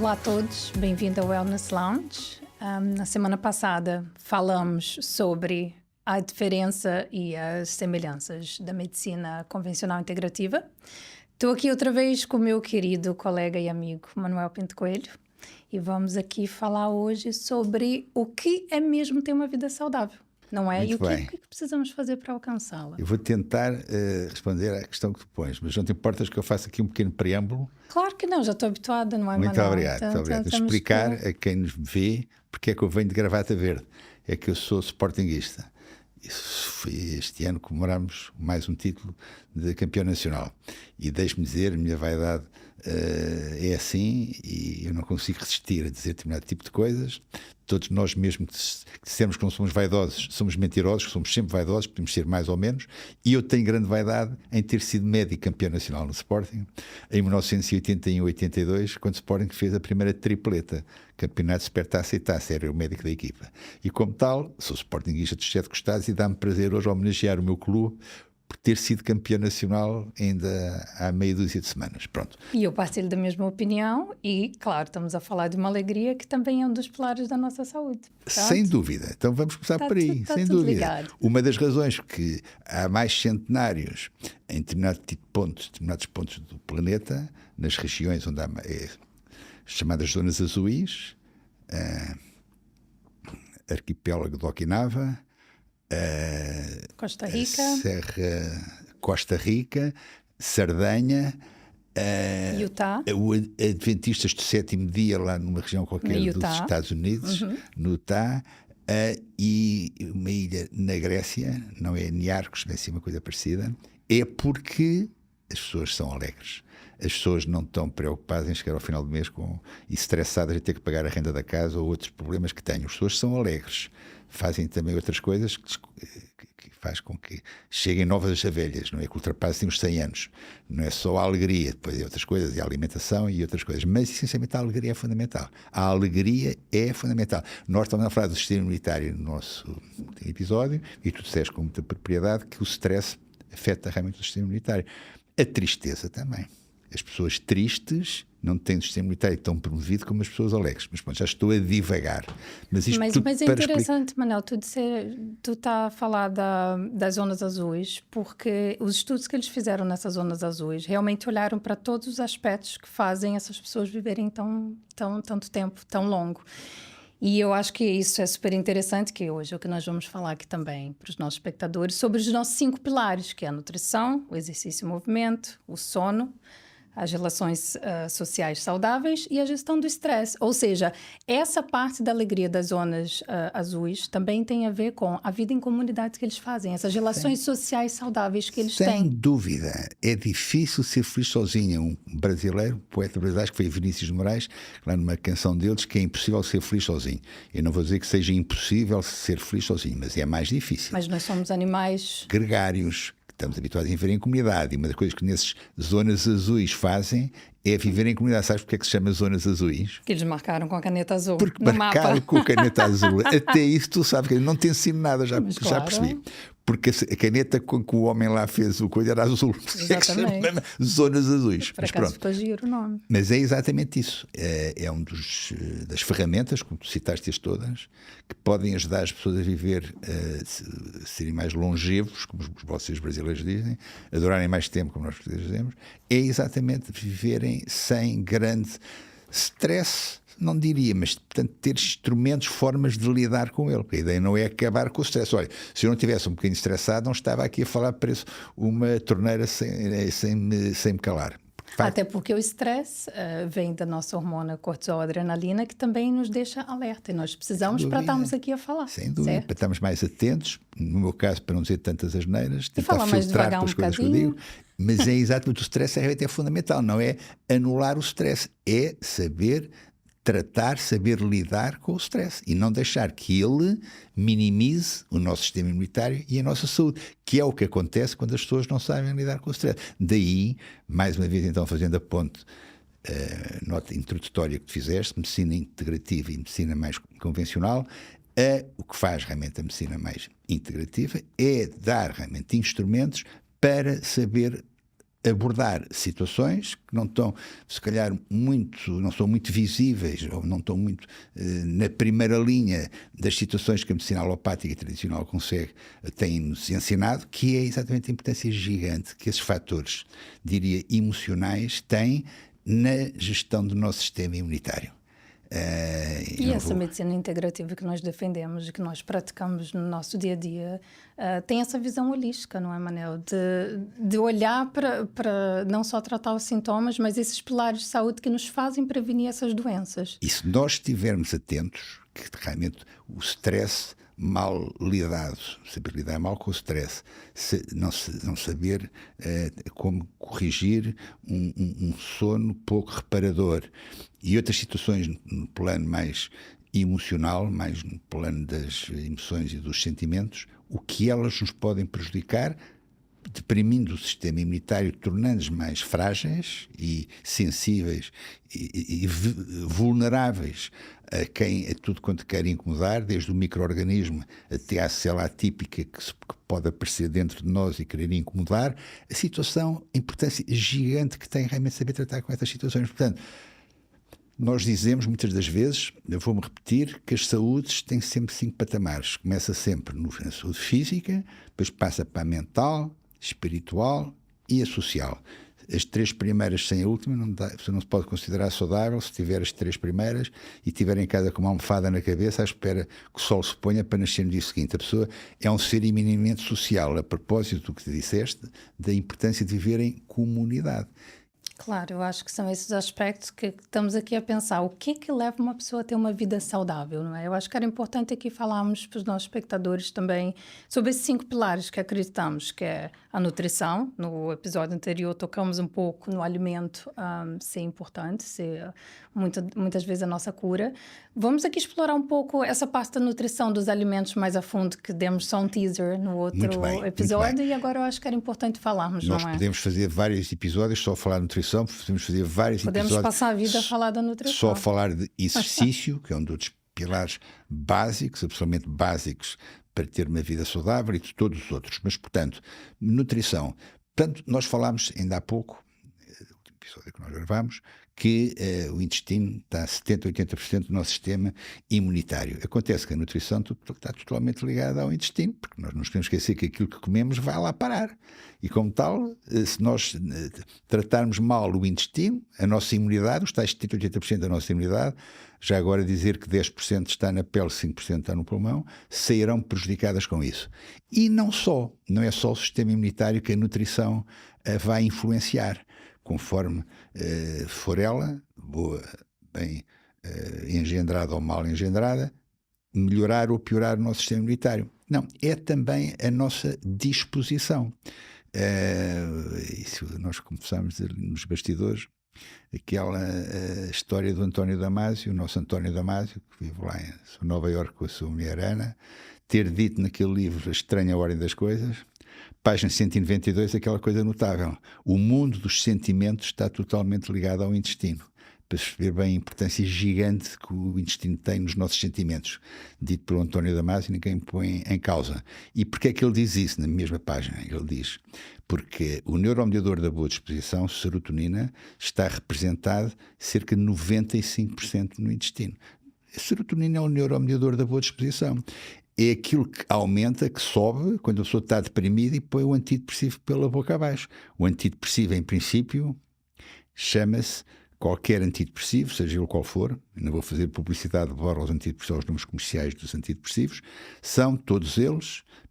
Olá a todos, bem-vindo ao Wellness Lounge. Na semana passada falamos sobre a diferença e as semelhanças da medicina convencional integrativa. Estou aqui outra vez com o meu querido colega e amigo Manuel Pinto Coelho e vamos aqui falar hoje sobre o que é mesmo ter uma vida saudável, não é? Muito e o bem. que precisamos fazer para alcançá-la. Eu vou tentar responder à questão que tu pões, mas não te importas que eu faça aqui um pequeno preâmbulo? Claro que não, já estou habituada, não é, Muito Manuel? obrigado, muito obrigado. Temos Explicar que... a quem nos vê porque é que eu venho de gravata verde. É que eu sou sportinguista. Este ano comemoramos mais um título de campeão nacional. E deixe-me dizer, a minha vaidade é assim e eu não consigo resistir a dizer determinado tipo de coisas. Todos nós, mesmo que dissemos que não somos vaidosos, somos mentirosos, somos sempre vaidosos, podemos ser mais ou menos. E eu tenho grande vaidade em ter sido médico campeão nacional no Sporting, em 1981-82, quando o Sporting fez a primeira tripleta, campeonato Supertaça e Taça, era o médico da equipa. E como tal, sou sportinguista dos 7 costados e dá-me prazer hoje homenagear o meu clube por ter sido campeão nacional ainda há meia dúzia de semanas. Pronto. E eu partilho da mesma opinião e, claro, estamos a falar de uma alegria que também é um dos pilares da nossa saúde. Pronto? Sem dúvida. Então vamos começar por aí, sem dúvida. Ligado. Uma das razões que há mais centenários em determinados pontos do planeta, nas regiões onde há chamadas zonas azuis, arquipélago de Okinawa, Costa Rica, Costa Rica, Sardenha, Utah, adventistas do 7º dia lá numa região qualquer dos Estados Unidos, no Utah, e uma ilha na Grécia, não é Niarcos, mas sim uma coisa parecida, é porque as pessoas são alegres. As pessoas não estão preocupadas em chegar ao final do mês e estressadas em ter que pagar a renda da casa ou outros problemas que tenham. As pessoas são alegres. Fazem também outras coisas que faz com que cheguem novas abelhas, não é? Que ultrapassem os 100 anos. Não é só a alegria, depois é outras coisas, e a alimentação e outras coisas. Mas, essencialmente, a alegria é fundamental. A alegria é fundamental. Nós estamos a falar do sistema imunitário no nosso episódio, e tu disseste com muita propriedade que o stress afeta realmente o sistema imunitário. A tristeza também. As pessoas tristes não têm o sistema imunitário tão promovido como as pessoas alegres. Mas pronto, já estou a divagar. Mas é interessante, Manel, tu está a falar das zonas azuis, porque os estudos que eles fizeram nessas zonas azuis realmente olharam para todos os aspectos que fazem essas pessoas viverem tanto tempo, tão longo. E eu acho que isso é super interessante, que hoje é o que nós vamos falar aqui também para os nossos espectadores, sobre os nossos 5 pilares, que é a nutrição, o exercício e o movimento, o sono, as relações sociais saudáveis e a gestão do estresse. Ou seja, essa parte da alegria das zonas azuis também tem a ver com a vida em comunidade que eles fazem, essas relações sociais saudáveis que eles têm. Sem dúvida. É difícil ser feliz sozinho. Um brasileiro, poeta brasileiro, que foi Vinícius de Moraes, lá numa canção deles, que é impossível ser feliz sozinho. Eu não vou dizer que seja impossível ser feliz sozinho, mas é mais difícil. Mas nós somos animais gregários. Estamos habituados a viver em comunidade e uma das coisas que nessas zonas azuis fazem é viver em comunidade. Sabes porque é que se chama zonas azuis? Que eles marcaram com a caneta azul. Porque marcaram com a caneta azul. Até isso tu sabes que não te ensino nada, já percebi. Porque a caneta com que o homem lá fez o coisa era azul. Exatamente. É zonas azuis. Por acaso ficou giro o nome. Mas é exatamente isso. É um das ferramentas, como tu citaste-as todas, que podem ajudar as pessoas a viver, a serem mais longevos, como vocês brasileiros dizem, a durarem mais tempo, como nós portugueses dizemos. É exatamente viverem sem grande stress, não diria, mas portanto ter instrumentos, formas de lidar com ele. Porque a ideia não é acabar com o stress. Olha, se eu não estivesse um bocadinho estressado, não estava aqui a falar preço uma torneira sem me calar. Até porque o estresse vem da nossa hormona cortisol, adrenalina, que também nos deixa alerta. E nós precisamos para estarmos aqui a falar. Sem dúvida, certo? Para estarmos mais atentos, no meu caso, para não dizer tantas asneiras, tentar filtrar pelas coisas que eu digo. Mas é exatamente, o stress é fundamental, não é anular o stress, é saber tratar, saber lidar com o stress e não deixar que ele minimize o nosso sistema imunitário e a nossa saúde, que é o que acontece quando as pessoas não sabem lidar com o stress. Daí, mais uma vez, então, fazendo a ponte, nota introdutória que tu fizeste, medicina integrativa e medicina mais convencional, o que faz realmente a medicina mais integrativa é dar realmente instrumentos para saber abordar situações que não estão, se calhar, não são muito visíveis ou não estão muito na primeira linha das situações que a medicina alopática e tradicional tem-nos ensinado, que é exatamente a importância gigante que esses fatores, diria, emocionais têm na gestão do nosso sistema imunitário. E essa medicina integrativa que nós defendemos e que nós praticamos no nosso dia a dia tem essa visão holística, não é, Manel? De olhar para não só tratar os sintomas, mas esses pilares de saúde que nos fazem prevenir essas doenças. E se nós estivermos atentos, que realmente o stress mal lidado, saber lidar mal com o stress, não saber como corrigir um sono pouco reparador e outras situações no plano mais emocional, mais no plano das emoções e dos sentimentos, o que elas nos podem prejudicar, deprimindo o sistema imunitário, tornando-os mais frágeis e sensíveis e vulneráveis a tudo quanto quer incomodar, desde o micro-organismo até à célula atípica que pode aparecer dentro de nós e querer incomodar. A situação, a importância gigante que tem realmente saber tratar com essas situações. Portanto, nós dizemos muitas das vezes, eu vou-me repetir, que as saúdes têm sempre 5 patamares. Começa sempre na saúde física, depois passa para a mental, espiritual e a social. As 3 primeiras sem a última, você não se pode considerar saudável se tiver as 3 primeiras e estiver em casa com uma almofada na cabeça à espera que o sol se ponha para nascer no dia seguinte. A pessoa é um ser eminentemente social, a propósito do que te disseste, da importância de viver em comunidade. Claro, eu acho que são esses aspectos que estamos aqui a pensar. O que leva uma pessoa a ter uma vida saudável, não é? Eu acho que era importante aqui falarmos para os nossos espectadores também sobre esses 5 pilares que acreditamos, que é a nutrição. No episódio anterior tocamos um pouco no alimento ser importante, ser muitas vezes a nossa cura. Vamos aqui explorar um pouco essa parte da nutrição dos alimentos mais a fundo, que demos só um teaser no outro episódio, e agora eu acho que era importante falarmos, Nós não é? Podemos fazer vários episódios só falar de nutrição, podemos fazer vários episódios... Podemos passar a vida a falar da nutrição. Só falar de exercício, que é um dos pilares básicos, absolutamente básicos, para ter uma vida saudável, e de todos os outros. Mas, portanto, nutrição. Portanto, nós falámos ainda há pouco, no último episódio que nós gravámos, que o intestino está a 70%, 80% do nosso sistema imunitário. Acontece que a nutrição está totalmente ligada ao intestino, porque nós não nos podemos esquecer que aquilo que comemos vai lá parar. E como tal, se nós tratarmos mal o intestino, a nossa imunidade, os tais 70%, 80% da nossa imunidade, já agora dizer que 10% está na pele, 5% está no pulmão, sairão prejudicadas com isso. E não é só o sistema imunitário que a nutrição vai influenciar. Conforme for ela, boa, bem engendrada ou mal engendrada, melhorar ou piorar o nosso sistema imunitário. Não, é também a nossa disposição. Isso nós começamos nos bastidores, aquela história do António Damasio, o nosso António Damasio, que vive lá em Nova Iorque com a sua mulher Ana, ter dito naquele livro A Estranha Ordem das Coisas, página 192, aquela coisa notável. O mundo dos sentimentos está totalmente ligado ao intestino. Para perceber bem a importância gigante que o intestino tem nos nossos sentimentos. Dito pelo António Damasio, ninguém põe em causa. E porquê é que ele diz isso na mesma página? Ele diz, porque o neuromediador da boa disposição, serotonina, está representado cerca de 95% no intestino. A serotonina é o neuromediador da boa disposição. É aquilo que aumenta, que sobe, quando a pessoa está deprimida e põe o antidepressivo pela boca abaixo. O antidepressivo, em princípio, chama-se qualquer antidepressivo, seja ele qual for, não vou fazer publicidade agora aos antidepressivos, aos nomes comerciais dos antidepressivos,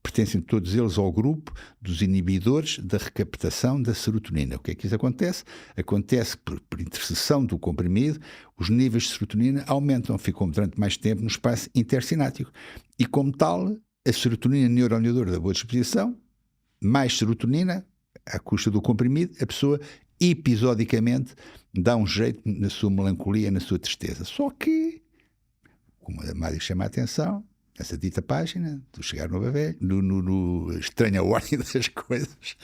pertencem todos eles ao grupo dos inibidores da recaptação da serotonina. O que é que isso acontece? Acontece que, por interseção do comprimido, os níveis de serotonina aumentam, ficam durante mais tempo no espaço intersináptico. E, como tal, a serotonina neuromediadora da boa disposição, mais serotonina, à custa do comprimido, a pessoa episodicamente dá um jeito na sua melancolia, na sua tristeza. Só que, como a Mário chama a atenção, essa dita página, do Chegar no Velho, no Estranha Ordem das Coisas,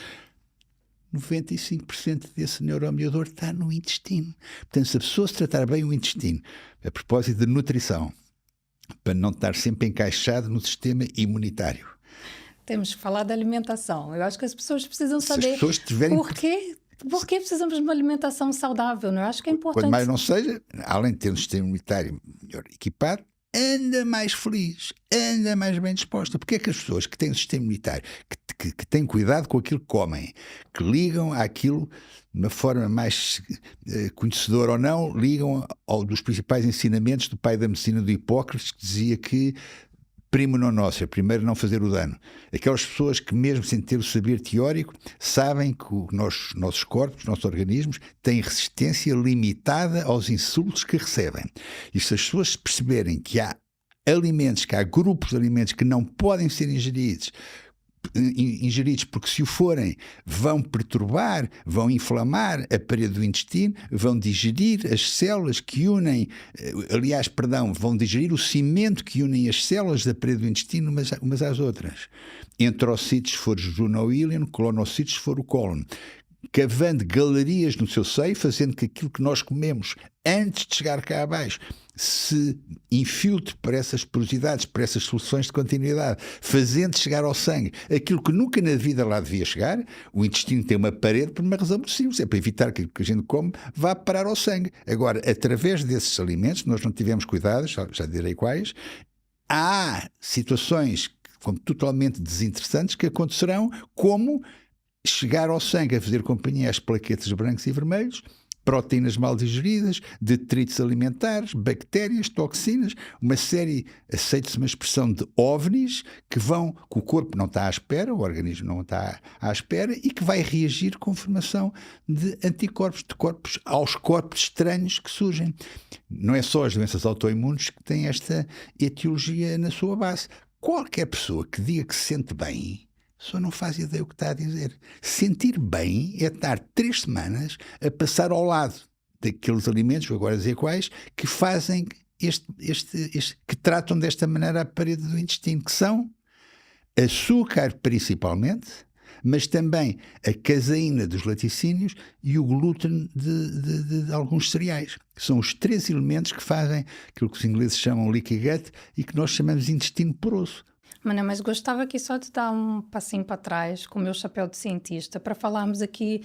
95% desse neuromediador está no intestino. Portanto, se a pessoa se tratar bem o intestino, a propósito de nutrição, para não estar sempre encaixado no sistema imunitário. Temos que falar da alimentação. Eu acho que as pessoas precisam saber pessoas tiverem... por que Por que precisamos de uma alimentação saudável? Não? Eu acho que é importante. Quanto mais não seja, além de ter um sistema imunitário melhor equipado, anda mais feliz, anda mais bem disposta. Porque é que as pessoas que têm um sistema imunitário, que têm cuidado com aquilo que comem, que ligam àquilo de uma forma mais conhecedora ou não, ligam ao dos principais ensinamentos do pai da medicina, do Hipócrates, que dizia que primo non nocere, primeiro não fazer o dano. Aquelas pessoas que, mesmo sem ter o saber teórico, sabem que nossos corpos, nossos organismos, têm resistência limitada aos insultos que recebem. E se as pessoas perceberem que há alimentos, que há grupos de alimentos que não podem ser ingeridos porque se o forem vão perturbar, vão inflamar a parede do intestino, vão digerir as células que unem, vão digerir o cimento que unem as células da parede do intestino umas às outras. Enterocitos se for jejuna ou íleon, colonocitos se for o cólon. Cavando galerias no seu seio, fazendo que aquilo que nós comemos antes de chegar cá abaixo se infiltre para essas porosidades, para essas soluções de continuidade, fazendo chegar ao sangue aquilo que nunca na vida lá devia chegar. O intestino tem uma parede por uma razão muito simples, é para evitar que o que a gente come vá parar ao sangue. Agora, através desses alimentos, nós não tivemos cuidado, já direi quais, há situações totalmente desinteressantes que acontecerão, como chegar ao sangue a fazer companhia às plaquetas brancos e vermelhos, proteínas mal digeridas, detritos alimentares, bactérias, toxinas, uma série, aceite-se uma expressão, de ovnis que o corpo não está à espera, o organismo não está à espera, e que vai reagir com formação de anticorpos, aos corpos estranhos que surgem. Não é só as doenças autoimunes que têm esta etiologia na sua base. Qualquer pessoa que diga que se sente bem, só não faz ideia o que está a dizer. Sentir bem é estar 3 semanas a passar ao lado daqueles alimentos, vou agora dizer quais, que fazem que tratam desta maneira a parede do intestino, que são açúcar principalmente, mas também a caseína dos laticínios e o glúten de alguns cereais. São os 3 elementos que fazem aquilo que os ingleses chamam leaky gut e que nós chamamos de intestino poroso. Mas gostava aqui só de dar um passinho para trás com o meu chapéu de cientista para falarmos aqui,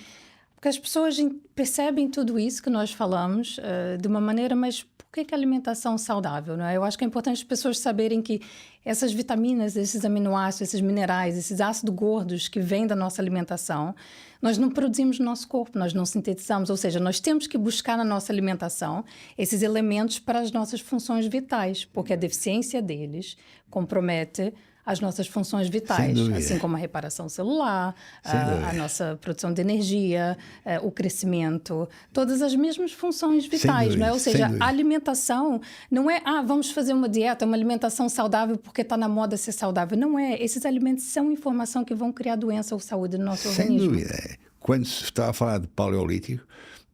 porque as pessoas percebem tudo isso que nós falamos de uma maneira, mas por que a alimentação saudável? Não é? Eu acho que é importante as pessoas saberem que essas vitaminas, esses aminoácidos, esses minerais, esses ácidos gordos que vêm da nossa alimentação, nós não produzimos no nosso corpo, nós não sintetizamos, ou seja, nós temos que buscar na nossa alimentação esses elementos para as nossas funções vitais, porque a deficiência deles compromete as nossas funções vitais, assim como a reparação celular, a nossa produção de energia, o crescimento, todas as mesmas funções vitais, não é? Ou seja, a alimentação não é, vamos fazer uma dieta, uma alimentação saudável porque está na moda ser saudável. Não é. Esses alimentos são informação que vão criar doença ou saúde no nosso organismo. Sem dúvida. Quando se estava a falar de paleolítico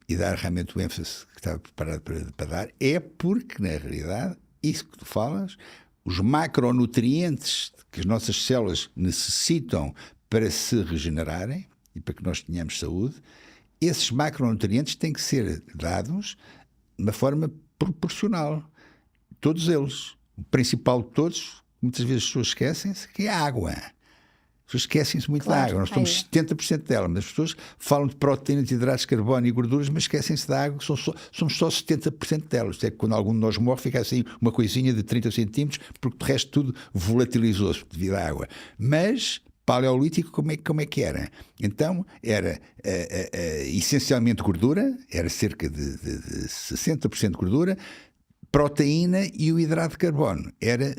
e dar realmente o ênfase que estava preparado para dar, é porque, na realidade, isso que tu falas, os macronutrientes que as nossas células necessitam para se regenerarem e para que nós tenhamos saúde, esses macronutrientes têm que ser dados de uma forma proporcional. Todos eles. O principal de todos, muitas vezes as pessoas esquecem-se, que é a água. As pessoas esquecem-se muito da água. Nós somos 70% dela, mas as pessoas falam de proteínas, de hidratos de carbono e gorduras, mas esquecem-se da água, que somos só 70% delas. É que quando algum de nós morre, fica assim uma coisinha de 30 centímetros, porque de resto tudo volatilizou-se devido à água. Mas paleolítico, como é que era? Então, era essencialmente gordura, era cerca de 60% de gordura, proteína, e o hidrato de carbono. Era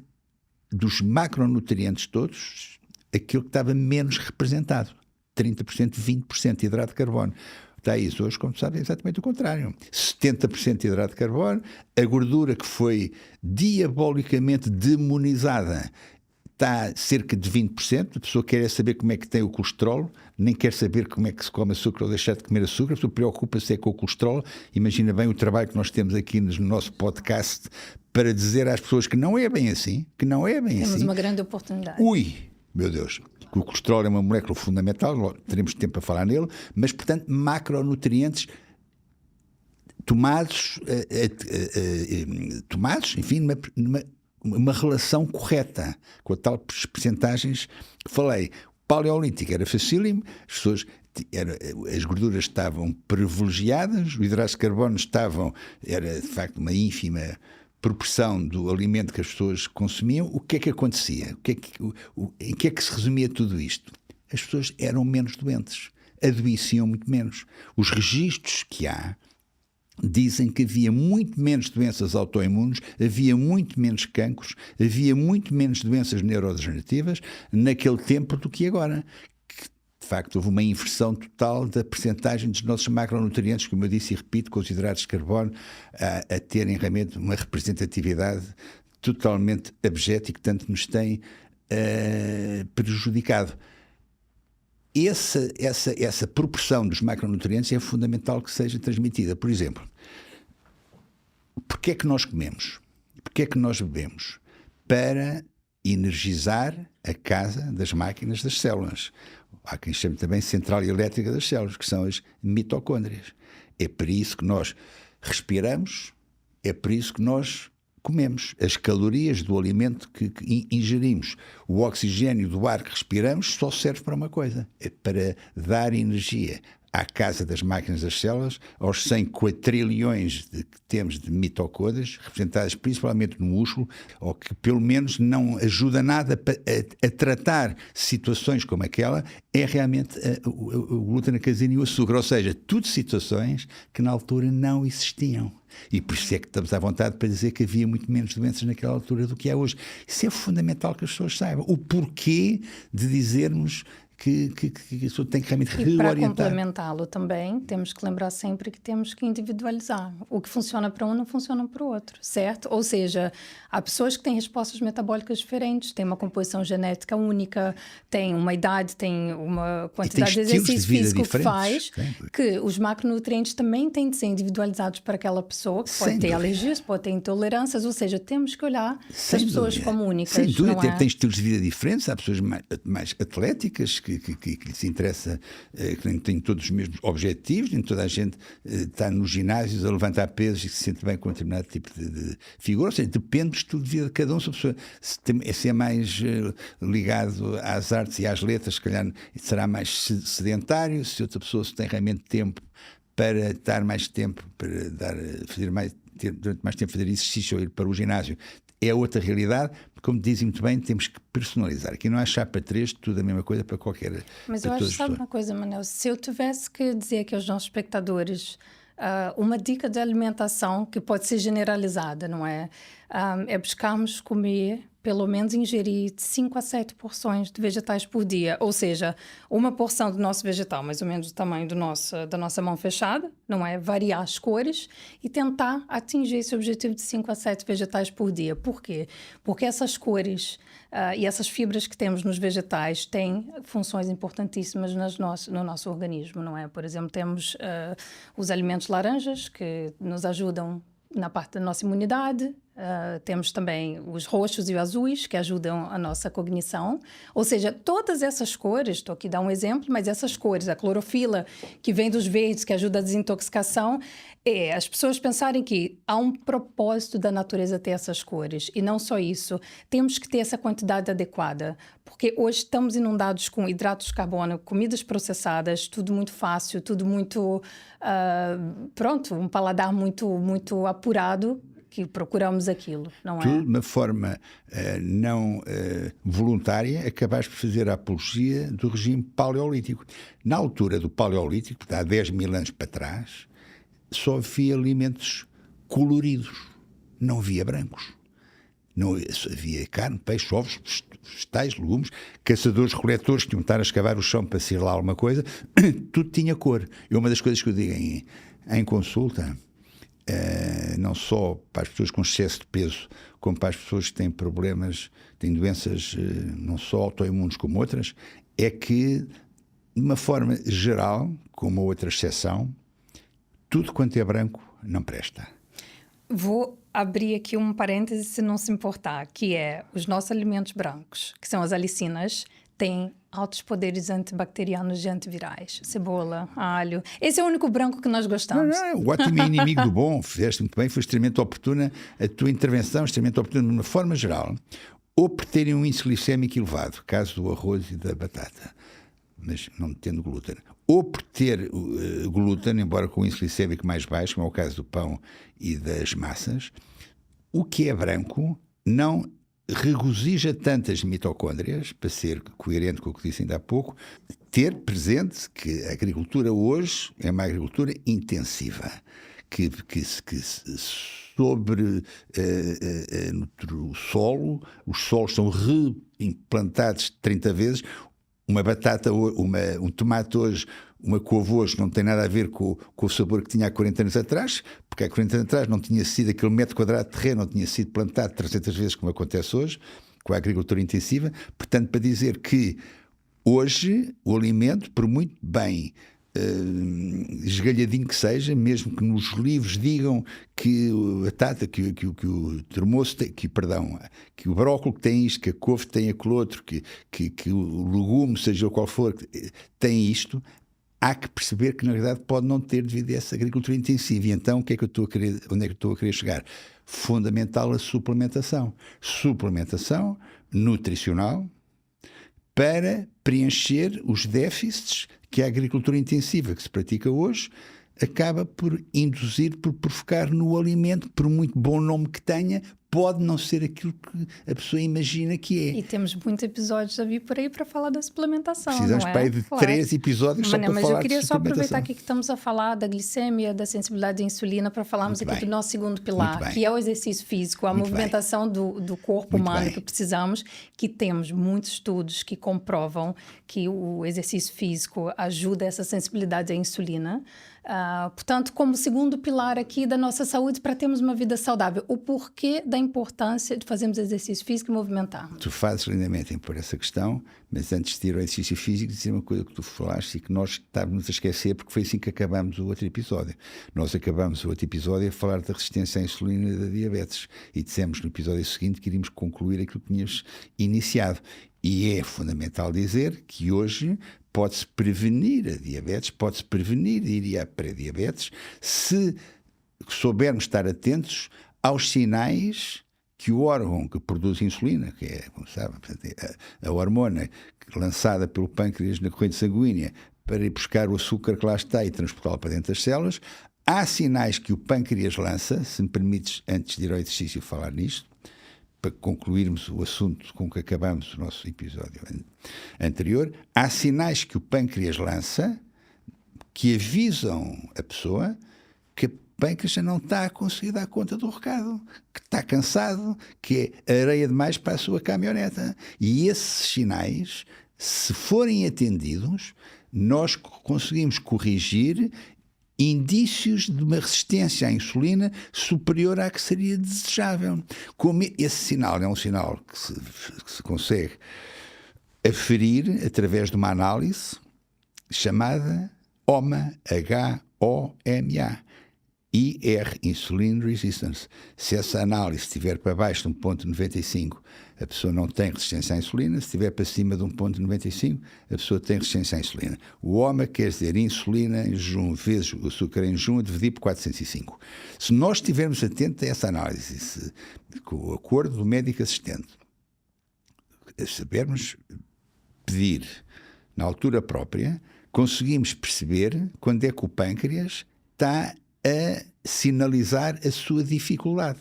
dos macronutrientes todos aquilo que estava menos representado. 30%, 20% de hidrato de carbono. Está isso. Hoje, como sabem, é exatamente o contrário. 70% de hidrato de carbono, a gordura que foi diabolicamente demonizada está cerca de 20%. A pessoa quer saber como é que tem o colesterol, nem quer saber como é que se come açúcar ou deixar de comer açúcar. A pessoa preocupa-se com o colesterol. Imagina bem o trabalho que nós temos aqui no nosso podcast para dizer às pessoas que não é bem assim, Temos uma grande oportunidade. Meu Deus, o colesterol é uma molécula fundamental, teremos tempo para falar nele, mas, portanto, macronutrientes tomados, enfim, numa relação correta, com a tal percentagens que falei. paleolítico era facílimo, as gorduras estavam privilegiadas, os hidratos de carbono era de facto uma ínfima proporção do alimento que as pessoas consumiam. O que é que acontecia? Em que é que se resumia tudo isto? As pessoas eram menos doentes, adoeciam muito menos. Os registros que há dizem que havia muito menos doenças autoimunes, havia muito menos cancros, havia muito menos doenças neurodegenerativas naquele tempo do que agora. De facto, houve uma inversão total da percentagem dos nossos macronutrientes, como eu disse e repito, com os hidratos de carbono a terem realmente uma representatividade totalmente abjeta e que tanto nos tem prejudicado. Essa proporção dos macronutrientes é fundamental que seja transmitida. Por exemplo, porque é que nós comemos? Porque é que nós bebemos? Para energizar a casa das máquinas das células. Há quem chame também central elétrica das células, que são as mitocôndrias. É por isso que nós respiramos, é por isso que nós comemos. As calorias do alimento que ingerimos, o oxigênio do ar que respiramos, só serve para uma coisa: é para dar energia à casa das máquinas das células, aos 100 quatrilhões que temos de mitocôndrias, representadas principalmente no músculo, ou que pelo menos não ajuda nada a tratar situações como aquela, é realmente o glúten, a caseína e o açúcar, ou seja, tudo situações que na altura não existiam. E por isso é que estamos à vontade para dizer que havia muito menos doenças naquela altura do que há hoje. Isso é fundamental que as pessoas saibam. O porquê de dizermos que a pessoa tem que realmente reorientar. E para complementá-lo também, temos que lembrar sempre que temos que individualizar. O que funciona para um não funciona para o outro, certo? Ou seja, há pessoas que têm respostas metabólicas diferentes, têm uma composição genética única, têm uma idade, têm uma quantidade de exercício físico que faz, que os macronutrientes também têm de ser individualizados para aquela pessoa, que pode ter alergias, pode ter intolerâncias, ou seja, temos que olhar as pessoas como únicas. Sem dúvida, tem estilos de vida diferentes, há pessoas mais atléticas, que lhes interessa, que nem têm todos os mesmos objetivos, nem toda a gente está nos ginásios a levantar pesos e se sente bem com um determinado tipo de figura. Ou seja, depende do estilo de vida de cada um. Se a pessoa se é mais ligado às artes e às letras, se calhar será mais sedentário. Se outra pessoa tem realmente tempo para dar mais tempo, para ter durante mais tempo fazer exercício ou ir para o ginásio, é outra realidade. Como dizem muito bem, temos que personalizar. Aqui não há chapa 3, tudo a mesma coisa para qualquer. Mas eu acho que sabe uma coisa, Manel, se eu tivesse que dizer aqui aos nossos espectadores uma dica de alimentação que pode ser generalizada, não é? É buscarmos comer, pelo menos ingerir 5 a 7 porções de vegetais por dia. Ou seja, uma porção do nosso vegetal, mais ou menos do tamanho da nossa mão fechada, não é? Variar as cores e tentar atingir esse objetivo de 5 a 7 vegetais por dia. Por quê? Porque essas cores e essas fibras que temos nos vegetais têm funções importantíssimas no nosso organismo, não é? Por exemplo, temos os alimentos laranjas, que nos ajudam na parte da nossa imunidade. Temos também os roxos e os azuis, que ajudam a nossa cognição. Ou seja, todas essas cores, estou aqui a dar um exemplo, mas essas cores, a clorofila, que vem dos verdes, que ajuda a desintoxicação, as pessoas pensarem que há um propósito da natureza ter essas cores. E não só isso, temos que ter essa quantidade adequada, porque hoje estamos inundados com hidratos de carbono, comidas processadas, tudo muito fácil, tudo muito, um paladar muito apurado, que procuramos aquilo, não é? Tu, de uma forma não voluntária, acabaste por fazer a apologia do regime paleolítico. Na altura do paleolítico, há 10 mil anos para trás, só havia alimentos coloridos, não havia brancos. Não havia carne, peixe, ovos, vegetais, legumes, caçadores-coletores que tinham de estar a escavar o chão para sair lá alguma coisa, tudo tinha cor. E uma das coisas que eu digo em consulta, não só para as pessoas com excesso de peso, como para as pessoas que têm problemas, têm doenças não só autoimunes como outras, é que, de uma forma geral, com uma outra exceção, tudo quanto é branco não presta. Vou abrir aqui um parêntese, se não se importar, que é os nossos alimentos brancos, que são as alicinas, têm altos poderes antibacterianos e antivirais. Cebola, alho. Esse é o único branco que nós gostamos. O ótimo é inimigo do bom. Fizeste muito bem, foi extremamente oportuna a tua intervenção, extremamente oportuna de uma forma geral. ou por terem um índice glicémico elevado, caso do arroz e da batata, mas não tendo glúten, ou por ter glúten, embora com um índice glicémico mais baixo, como é o caso do pão e das massas, o que é branco não regozija tantas mitocôndrias, para ser coerente com o que disse ainda há pouco, ter presente que a agricultura hoje é uma agricultura intensiva, que sobre o solo, os solos são reimplantados 30 vezes. Uma batata, um tomate hoje, uma couve hoje não tem nada a ver com o sabor que tinha há 40 anos atrás, porque há 40 anos atrás não tinha sido aquele metro quadrado de terreno, não tinha sido plantado 300 vezes como acontece hoje, com a agricultura intensiva. Portanto, para dizer que hoje o alimento, por muito bem esgalhadinho que seja, mesmo que nos livros digam que a batata, que o termoço tem, que o brócolis tem isto, que a couve tem aquele outro, que o legume, seja qual for, tem isto, há que perceber que na verdade pode não ter devido a essa agricultura intensiva. E então onde é que eu estou a querer chegar? Fundamental a suplementação nutricional para preencher os déficits que a agricultura intensiva que se pratica hoje acaba por induzir, por provocar no alimento, por muito bom nome que tenha, pode não ser aquilo que a pessoa imagina que é. E temos muitos episódios a vir por aí para falar da suplementação. Precisamos para aí de 3 episódios só para falar de suplementação. Mas eu queria só aproveitar aqui que estamos a falar da glicemia, da sensibilidade à insulina, para falarmos aqui do nosso segundo pilar, que é o exercício físico, a movimentação do corpo humano que precisamos, que temos muitos estudos que comprovam que o exercício físico ajuda essa sensibilidade à insulina. Portanto, como segundo pilar aqui da nossa saúde para termos uma vida saudável, o porquê da importância de fazermos exercício físico e movimentar. Tu fazes lindamente em pôr essa questão, mas antes de ir ao exercício físico, dizer uma coisa que tu falaste e que nós estávamos a esquecer, porque foi assim que acabámos o outro episódio. Nós acabámos o outro episódio a falar da resistência à insulina e da diabetes e dissemos no episódio seguinte que iríamos concluir aquilo que tínhamos iniciado. E é fundamental dizer que hoje pode-se prevenir a diabetes, pode-se prevenir ir à pré-diabetes, se soubermos estar atentos aos sinais que o órgão que produz insulina, que é, como sabe, a hormona lançada pelo pâncreas na corrente sanguínea para ir buscar o açúcar que lá está e transportá-lo para dentro das células, há sinais que o pâncreas lança, se me permites, antes de ir ao exercício falar nisto, para concluirmos o assunto com que acabamos o nosso episódio anterior, há sinais que o pâncreas lança que avisam a pessoa que o pâncreas já não está a conseguir dar conta do recado, que está cansado, que é areia demais para a sua caminhoneta. E esses sinais, se forem atendidos, nós conseguimos corrigir indícios de uma resistência à insulina superior à que seria desejável. Como esse sinal é um sinal que se consegue aferir através de uma análise chamada HOMA, H-O-M-A, IR, Insulin Resistance. Se essa análise estiver para baixo de 1,95, a pessoa não tem resistência à insulina. Se estiver para cima de 1,95, a pessoa tem resistência à insulina. O HOMA quer dizer insulina em jejum vezes o açúcar em jejum dividido por 405. Se nós estivermos atentos a essa análise, com o acordo do médico assistente, sabermos pedir na altura própria, conseguimos perceber quando é que o pâncreas está a sinalizar a sua dificuldade.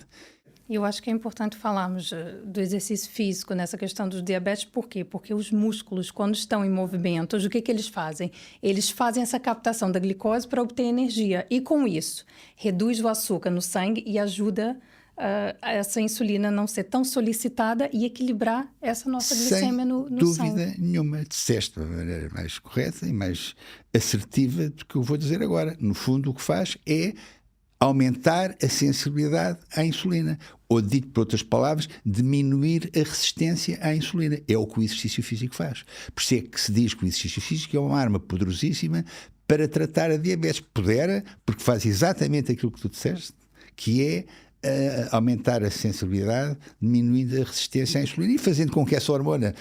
Eu acho que é importante falarmos do exercício físico nessa questão dos diabetes. Por quê? Porque os músculos, quando estão em movimento, o que eles fazem? Eles fazem essa captação da glicose para obter energia. E com isso, reduz o açúcar no sangue e ajuda essa insulina não ser tão solicitada e equilibrar essa nossa glicemia no sangue. Sem dúvida nenhuma. Disseste de uma maneira mais correta e mais assertiva do que eu vou dizer agora. No fundo, o que faz é aumentar a sensibilidade à insulina. Ou, dito por outras palavras, diminuir a resistência à insulina. É o que o exercício físico faz. Por isso é que se diz que o exercício físico é uma arma poderosíssima para tratar a diabetes. Pudera, porque faz exatamente aquilo que tu disseste, que é aumentar a sensibilidade, diminuindo a resistência à insulina e fazendo com que essa hormona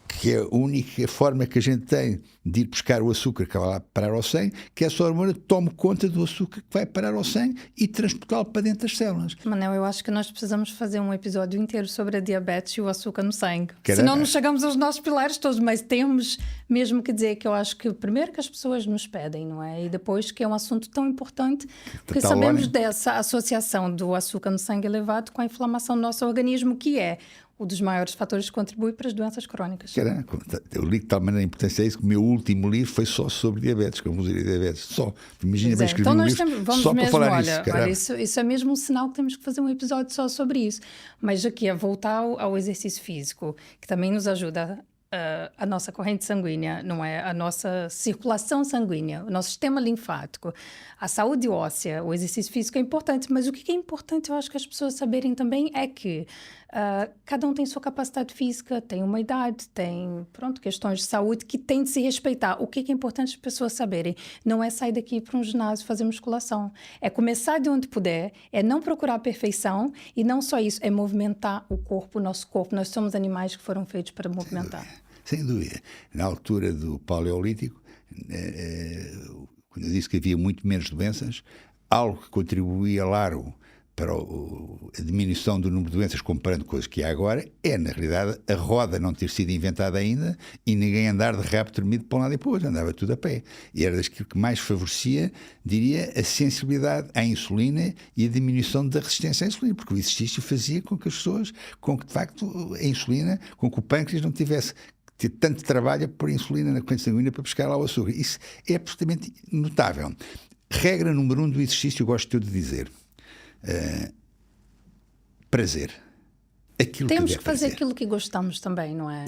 que é a única forma que a gente tem de ir buscar o açúcar que vai lá parar ao sangue, que essa hormona tome conta do açúcar que vai parar ao sangue e transportá-lo para dentro das células. Manel, eu acho que nós precisamos fazer um episódio inteiro sobre a diabetes e o açúcar no sangue. Caramba. Senão não chegamos aos nossos pilares todos, mas temos mesmo que dizer que eu acho que primeiro que as pessoas nos pedem, não é? E depois que é um assunto tão importante, porque sabemos dessa associação do açúcar no sangue elevado com a inflamação do nosso organismo, que é um dos maiores fatores que contribui para as doenças crónicas. Caramba, eu li de tal maneira a importância é isso que o meu último livro foi só sobre diabetes, como dizer diabetes, só. Imagina bem escrever um livro só para falar nisso. Isso é mesmo um sinal que temos que fazer um episódio só sobre isso. Mas aqui, a voltar ao exercício físico, que também nos ajuda a nossa corrente sanguínea, não é? A nossa circulação sanguínea, o nosso sistema linfático, a saúde óssea, o exercício físico é importante, mas o que é importante, eu acho que as pessoas saberem também é que cada um tem sua capacidade física, tem uma idade, tem, questões de saúde que tem de se respeitar. O que é importante as pessoas saberem? Não é sair daqui para um ginásio fazer musculação. É começar de onde puder, é não procurar a perfeição e não só isso, é movimentar o corpo, o nosso corpo. Nós somos animais que foram feitos para movimentar. Sem dúvida. Na altura do Paleolítico, quando eu disse que havia muito menos doenças, algo que contribuía largo para a diminuição do número de doenças comparando com as que há agora, é, na realidade, a roda não ter sido inventada ainda e ninguém andar de rabo tremido para um lado e para o outro, andava tudo a pé. E era daquilo que mais favorecia, diria, a sensibilidade à insulina e a diminuição da resistência à insulina, porque o exercício fazia com que as pessoas, com que, de facto, a insulina, com que o pâncreas não tivesse ter tanto trabalho a pôr insulina na corrente sanguínea para buscar lá o açúcar. Isso é absolutamente notável. Regra número 1 do exercício, eu gosto de dizer. Prazer. Temos que fazer aquilo que gostamos também, não é?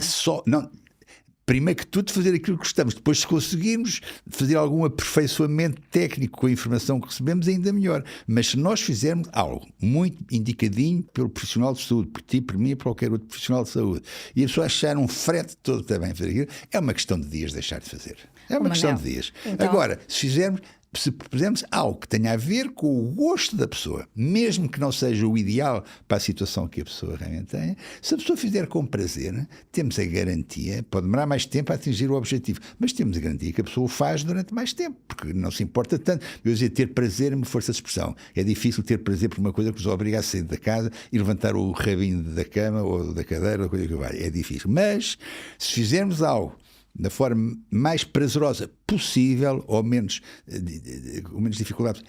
Primeiro que tudo, fazer aquilo que gostamos. Depois, se conseguirmos fazer algum aperfeiçoamento técnico com a informação que recebemos, ainda melhor. Mas se nós fizermos algo muito indicadinho pelo profissional de saúde, por ti, por mim e por qualquer outro profissional de saúde, e a pessoa achar um frete todo também fazer aquilo, é uma questão de dias deixar de fazer. É uma questão de dias. Então... Agora, se propusermos algo que tenha a ver com o gosto da pessoa, mesmo que não seja o ideal para a situação que a pessoa realmente tem, se a pessoa fizer com prazer, temos a garantia, pode demorar mais tempo a atingir o objetivo, mas temos a garantia que a pessoa o faz durante mais tempo, porque não se importa tanto. Eu dizer, ter prazer é uma força de expressão. É difícil ter prazer por uma coisa que nos obriga a sair da casa e levantar o rabinho da cama ou da cadeira, ou coisa que vai. É difícil. Mas, se fizermos algo da forma mais prazerosa possível, ou menos dificuldade,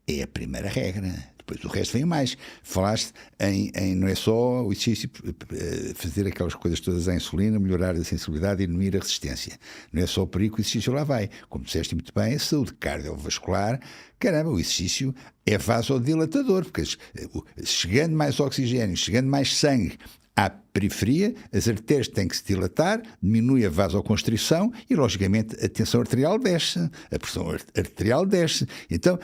é a primeira regra. Depois o resto vem mais. Falaste em não é só o exercício, fazer aquelas coisas todas à insulina, melhorar a sensibilidade e diminuir a resistência. Não é só o perigo que o exercício lá vai. Como disseste muito bem, a saúde cardiovascular, caramba, o exercício é vasodilatador, porque chegando mais oxigênio, chegando mais sangue à periferia, as artérias têm que se dilatar, diminui a vasoconstrição e, logicamente, a tensão arterial desce, a pressão arterial desce. Então,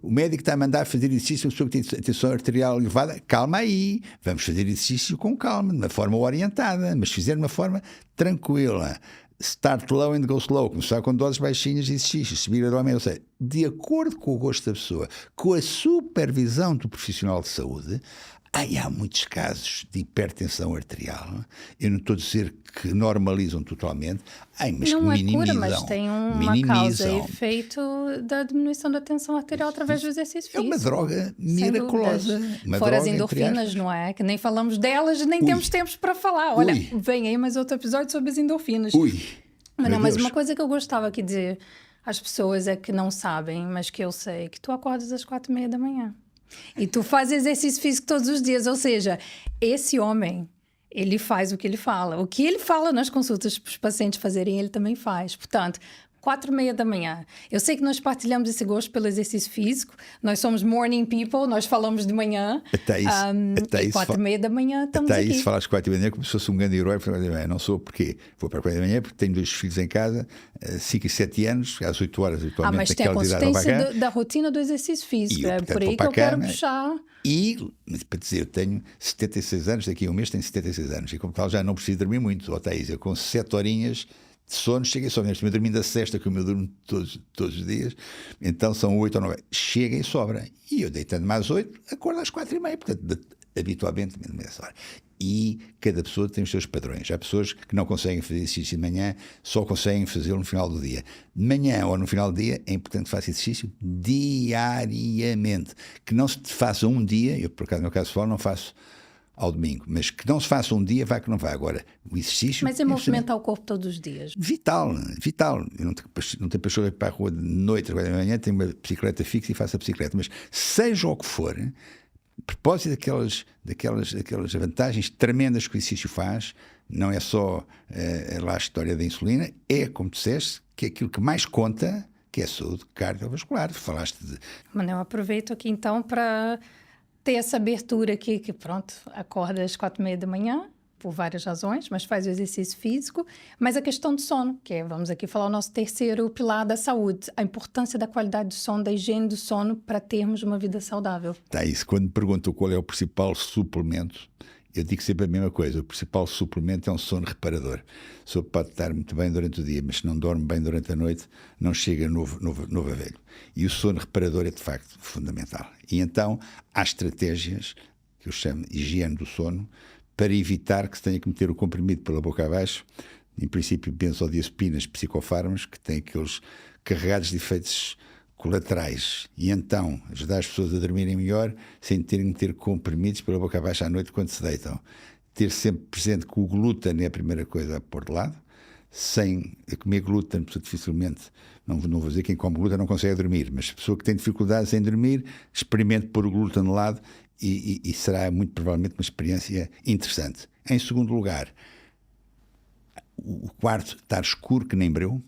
o médico está a mandar fazer exercício, uma pessoa que tem a tensão arterial elevada, calma aí, vamos fazer exercício com calma, de uma forma orientada, mas fizer de uma forma tranquila. Start low and go slow, começar com doses baixinhas de exercício, subir gradualmente, ou seja, de acordo com o gosto da pessoa, com a supervisão do profissional de saúde. Há muitos casos de hipertensão arterial. Eu não estou a dizer que normalizam totalmente, mas não que minimizam. Não é cura, mas tem uma causa e efeito da diminuição da tensão arterial através do exercício físico. É uma droga miraculosa. Fora as endorfinas, não é? Que nem falamos delas, nem temos tempo para falar. Olha, vem aí mais outro episódio sobre as endorfinas. Mas uma coisa que eu gostava aqui de dizer às pessoas é que não sabem, mas que eu sei, que tu acordas às 4:30 da manhã. E tu faz exercício físico todos os dias, ou seja, esse homem, ele faz o que ele fala. O que ele fala nas consultas para os pacientes fazerem, ele também faz. Portanto, 4:30 da manhã. Eu sei que nós partilhamos esse gosto pelo exercício físico. Nós somos morning people, nós falamos de manhã. Até isso 4:30 da manhã estamos aqui. Até isso falas 4:30 da manhã como se fosse um grande herói. Não sou, porquê? Vou para 4:30 da manhã porque tenho 2 filhos em casa, 5 e 7 anos, às 8 horas habitualmente. Mas tem a consistência da rotina do exercício físico. É por aí que eu quero puxar. E, para dizer, eu tenho 76 anos, daqui a um mês tenho 76 anos. E como tal já não preciso dormir muito. Thaís, eu com 7 horinhas de sono, chega e sobra. Estou dormindo a sexta, como eu durmo todos os dias, então são 8 ou 9. Chega e sobra. E eu deitando mais 8, acordo às 4:30. Portanto, habitualmente nessa hora. E cada pessoa tem os seus padrões. Há pessoas que não conseguem fazer exercício de manhã, só conseguem fazê-lo no final do dia. De manhã ou no final do dia é importante que faça exercício diariamente. Que não se faça um dia, eu por acaso no meu caso pessoal não faço ao domingo, mas que não se faça um dia, vá que não vá. Agora, o exercício... Mas é movimentar o corpo todos os dias. Vital. Eu não tenho paixão de ir para a rua de noite, agora de manhã, tenho uma bicicleta fixa e faço a bicicleta. Mas seja o que for, a propósito daquelas vantagens tremendas que o exercício faz, não é só lá a história da insulina, é, como disseste, que é aquilo que mais conta, que é a saúde cardiovascular. Falaste de... Manel, aproveito aqui então para ter essa abertura aqui, que pronto, acorda às 4:30 da manhã, por várias razões, mas faz o exercício físico, mas a questão do sono, que é, vamos aqui falar o nosso terceiro pilar da saúde, a importância da qualidade do sono, da higiene do sono para termos uma vida saudável. Tá, isso. Quando me perguntam qual é o principal suplemento, eu digo sempre a mesma coisa, o principal suplemento é um sono reparador. A pessoa pode estar muito bem durante o dia, mas se não dorme bem durante a noite, não chega novo a velho. E o sono reparador é, de facto, fundamental. E então, há estratégias, que eu chamo de higiene do sono, para evitar que se tenha que meter o comprimido pela boca abaixo, em princípio benzodiazepinas, psicofármacos, que têm aqueles carregados de efeitos colaterais, e então ajudar as pessoas a dormirem melhor sem terem que ter comprimidos pela boca abaixo à noite quando se deitam. Ter sempre presente que o glúten é a primeira coisa a pôr de lado. Sem comer glúten, pessoa dificilmente, não vou dizer quem come glúten não consegue dormir, mas a pessoa que tem dificuldades em dormir, experimente pôr o glúten de lado e será muito provavelmente uma experiência interessante. Em segundo lugar, o quarto estar escuro que nem breu,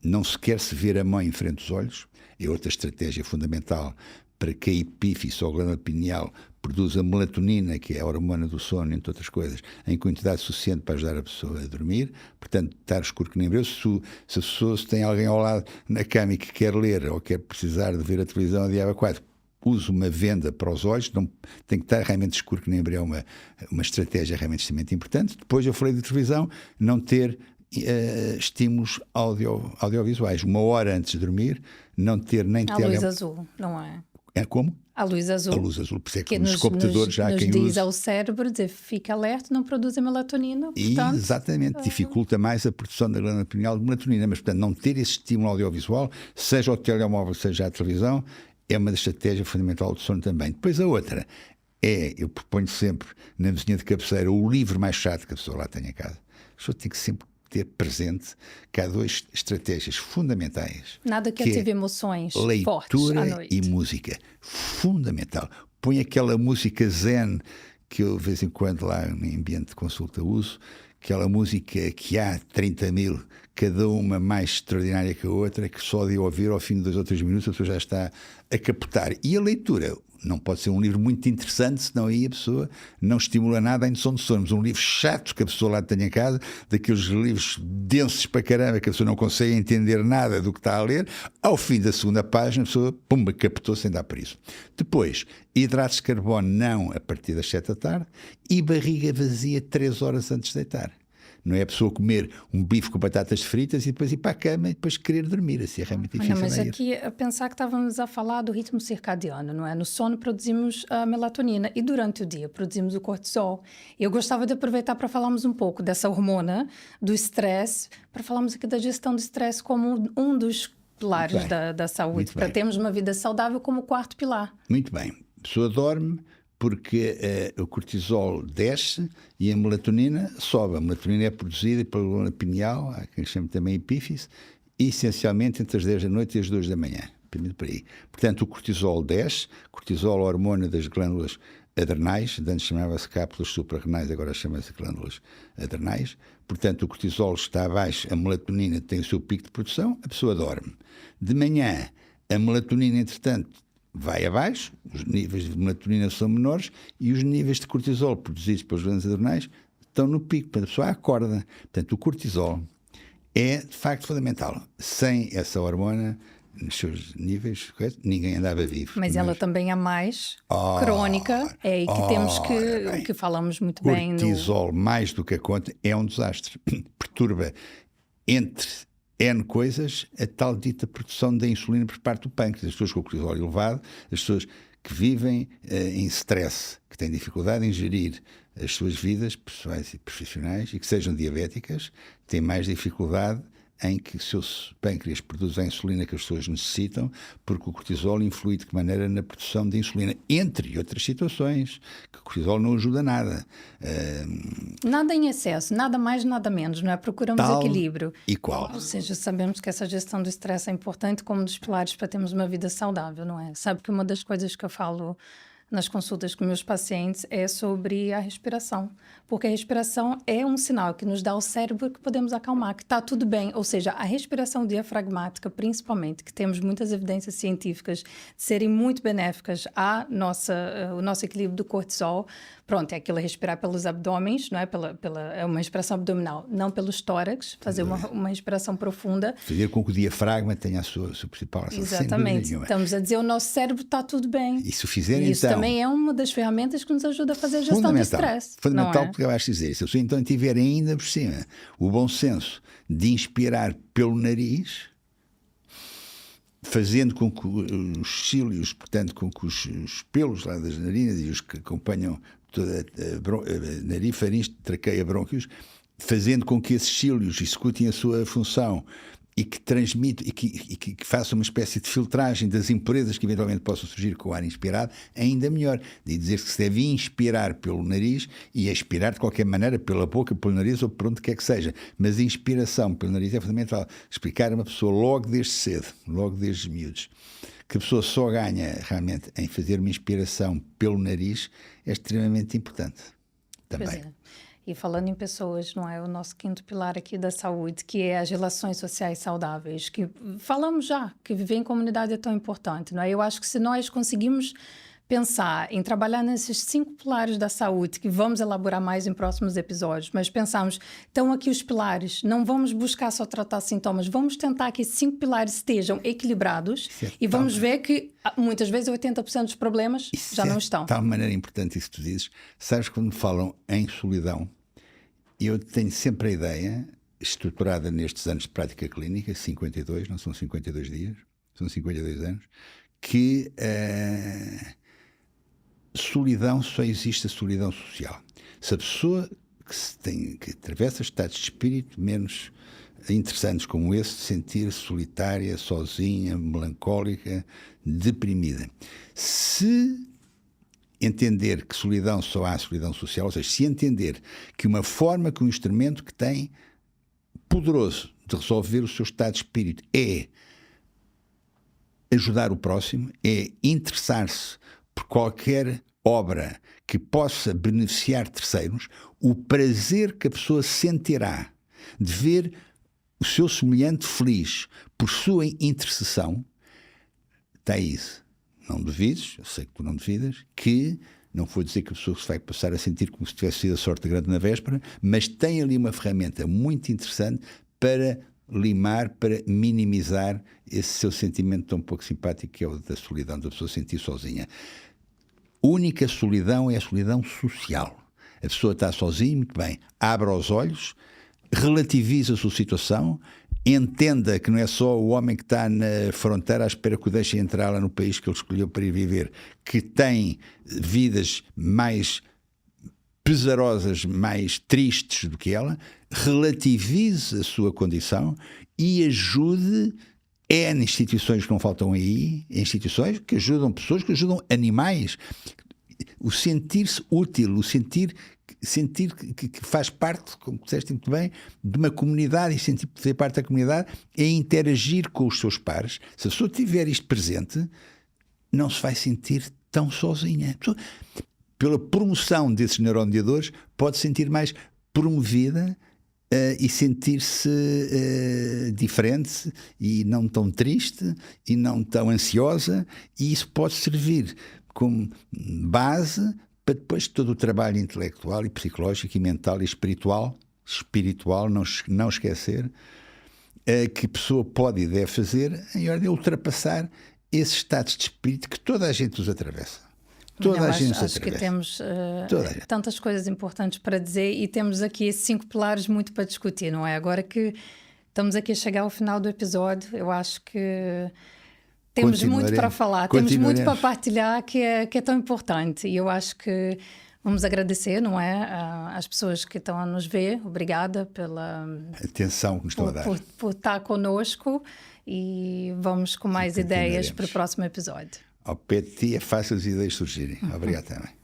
não se quer se ver a mão em frente aos olhos, é outra estratégia fundamental para que a epífise ou glândula pineal produza melatonina, que é a hormona do sono, entre outras coisas, em quantidade suficiente para ajudar a pessoa a dormir. Portanto, estar escuro que nem breu. Se tem alguém ao lado na cama e que quer ler ou quer precisar de ver a televisão a diabo 4, use uma venda para os olhos, não, tem que estar realmente escuro que nem breu, é uma estratégia realmente extremamente importante. Depois eu falei de televisão, não ter estímulos audiovisuais. 1 hora antes de dormir, não ter nem a luz azul, não é? É como? A luz azul. A luz azul, por isso é que nos computadores já há quem diz use. ao cérebro, dizer, fica alerta, não produz a melatonina, portanto... Exatamente, dificulta mais a produção da glândula pineal de melatonina, mas portanto não ter esse estímulo audiovisual, seja o telemóvel, seja a televisão, é uma estratégia fundamental do sono também. Depois a outra eu proponho sempre na mesinha de cabeceira o livro mais chato que a pessoa lá tenha em casa. A pessoa tem que sempre ter presente que há 2 estratégias fundamentais. Nada que ative emoções fortes à noite. Leitura e música. Fundamental. Põe aquela música zen que eu de vez em quando lá no ambiente de consulta uso, aquela música que há 30.000, cada uma mais extraordinária que a outra, que só de ouvir ao fim de 2 ou 3 minutos a pessoa já está a captar. E a leitura não pode ser um livro muito interessante, senão aí a pessoa não estimula nada a indução de sono. Mas um livro chato que a pessoa lá tenha em casa, daqueles livros densos para caramba, que a pessoa não consegue entender nada do que está a ler, ao fim da 2ª página a pessoa, pumba, captou sem dar por isso. Depois, hidratos de carbono não a partir das 7 da tarde e barriga vazia 3 horas antes de deitar. Não é a pessoa comer um bife com batatas fritas e depois ir para a cama e depois querer dormir. Assim é realmente difícil. Mas aqui, a pensar que estávamos a falar do ritmo circadiano, não é? No sono produzimos a melatonina e durante o dia produzimos o cortisol. Eu gostava de aproveitar para falarmos um pouco dessa hormona, do estresse, para falarmos aqui da gestão do estresse como um dos pilares da saúde, para termos uma vida saudável como o 4º pilar. Muito bem. A pessoa dorme porque o cortisol desce e a melatonina sobe. A melatonina é produzida pela glândula pineal, há quem chama também epífise, essencialmente entre as 10 da noite e as 2 da manhã. Por aí. Portanto, o cortisol desce, cortisol é a hormona das glândulas adrenais, antes chamava-se cápsulas suprarrenais, agora chama-se glândulas adrenais. Portanto, o cortisol está abaixo, a melatonina tem o seu pico de produção, a pessoa dorme. De manhã, a melatonina, entretanto, vai abaixo, os níveis de melatonina são menores e os níveis de cortisol produzidos pelas glândulas adrenais estão no pico, portanto a pessoa acorda. Portanto, o cortisol é de facto fundamental. Sem essa hormona, nos seus níveis, ninguém andava vivo. Mas ela também é mais crónica, é aí que temos que falamos muito bem. O cortisol, mais do que a conta, é um desastre. Perturba entre N coisas, a tal dita produção da insulina por parte do pâncreas. As pessoas com o cortisol elevado, as pessoas que vivem em stress, que têm dificuldade em gerir as suas vidas pessoais e profissionais e que sejam diabéticas, têm mais dificuldade em que o seu pâncreas produz a insulina que as pessoas necessitam, porque o cortisol influi de que maneira na produção de insulina, entre outras situações, que o cortisol não ajuda nada. Nada em excesso, nada mais, nada menos, não é? Procuramos equilíbrio. E qual? Ou seja, sabemos que essa gestão do estresse é importante como um dos pilares para termos uma vida saudável, não é? Sabe que uma das coisas que eu falo nas consultas com meus pacientes é sobre a respiração, porque a respiração é um sinal que nos dá ao cérebro que podemos acalmar, que está tudo bem, ou seja, a respiração diafragmática, principalmente, que temos muitas evidências científicas de serem muito benéficas o nosso equilíbrio do cortisol. Pronto, é aquilo respirar pelos abdômenes, não é? É uma respiração abdominal, não pelos tórax, fazer uma respiração profunda. Fazer com que o diafragma tenha a sua principal ação. Exatamente. Estamos a dizer o nosso cérebro está tudo bem. E se o fizer, isso então, também é uma das ferramentas que nos ajuda a fazer a gestão do estresse. Fundamental, porque eu acho dizer, se a pessoa então tiver ainda por cima o bom senso de inspirar pelo nariz, fazendo com que os cílios, portanto, com que os pelos lá das narinas e os que acompanham toda a nariz, faringe, traqueia, brônquios, fazendo com que esses cílios executem a sua função e que transmitam e que façam uma espécie de filtragem das impurezas que eventualmente possam surgir com o ar inspirado, ainda melhor. De dizer que se deve inspirar pelo nariz e expirar de qualquer maneira pela boca, pelo nariz ou por onde quer que seja. Mas a inspiração pelo nariz é fundamental. Explicar a uma pessoa logo desde cedo, logo desde miúdos, que a pessoa só ganha realmente em fazer uma inspiração pelo nariz é extremamente importante também. Pois é. E falando em pessoas, não é? O nosso quinto pilar aqui da saúde, que é as relações sociais saudáveis, que falamos já, que viver em comunidade é tão importante, não é? Eu acho que se nós conseguimos pensar em trabalhar nesses 5 pilares da saúde, que vamos elaborar mais em próximos episódios, mas pensamos, estão aqui os pilares, não vamos buscar só tratar sintomas, vamos tentar que esses 5 pilares estejam equilibrados e vamos ver que muitas vezes 80% dos problemas já não estão. De tal maneira importante isso que tu dizes. Sabes, quando falam em solidão, eu tenho sempre a ideia, estruturada nestes anos de prática clínica, 52, não são 52 dias, são 52 anos, que solidão, só existe a solidão social. Se a pessoa que atravessa estados de espírito menos interessantes como esse, de sentir solitária, sozinha, melancólica, deprimida. Se entender que solidão só há solidão social, ou seja, se entender que uma forma, que um instrumento que tem poderoso de resolver o seu estado de espírito é ajudar o próximo, é interessar-se por qualquer obra que possa beneficiar terceiros, o prazer que a pessoa sentirá de ver o seu semelhante feliz por sua intercessão, está isso. Não duvides, eu sei que tu não duvidas, que não vou dizer que a pessoa se vai passar a sentir como se tivesse sido a sorte grande na véspera, mas tem ali uma ferramenta muito interessante para limar, para minimizar esse seu sentimento tão pouco simpático que é o da solidão, da pessoa sentir sozinha. Única solidão é a solidão social. A pessoa está sozinha, muito bem, abre os olhos, relativiza a sua situação, entenda que não é só o homem que está na fronteira à espera que o deixem entrar lá no país que ele escolheu para ir viver, que tem vidas mais pesarosas, mais tristes do que ela, relativize a sua condição e ajude. É em instituições que não faltam aí, instituições que ajudam pessoas, que ajudam animais. O sentir-se útil, o sentir que faz parte, como disseste muito bem, de uma comunidade, e sentir fazer parte da comunidade é interagir com os seus pares. Se a pessoa tiver isto presente, não se vai sentir tão sozinha. A pessoa, pela promoção desses neuromediadores, pode sentir mais promovida e sentir-se diferente e não tão triste e não tão ansiosa, e isso pode servir como base para depois todo o trabalho intelectual e psicológico e mental e espiritual, não esquecer, que a pessoa pode e deve fazer em ordem a ultrapassar esses estados de espírito que toda a gente os atravessa. Acho que temos tantas coisas importantes para dizer e temos aqui esses 5 pilares muito para discutir, não é? Agora que estamos aqui a chegar ao final do episódio, eu acho que temos muito para falar, temos muito para partilhar que é tão importante. E eu acho que vamos agradecer, não é? Às pessoas que estão a nos ver. Obrigada pela atenção que nos estão a dar. Por estar connosco e vamos com mais ideias para o próximo episódio. Ao pé de ti é fácil as ideias surgirem. Obrigado também.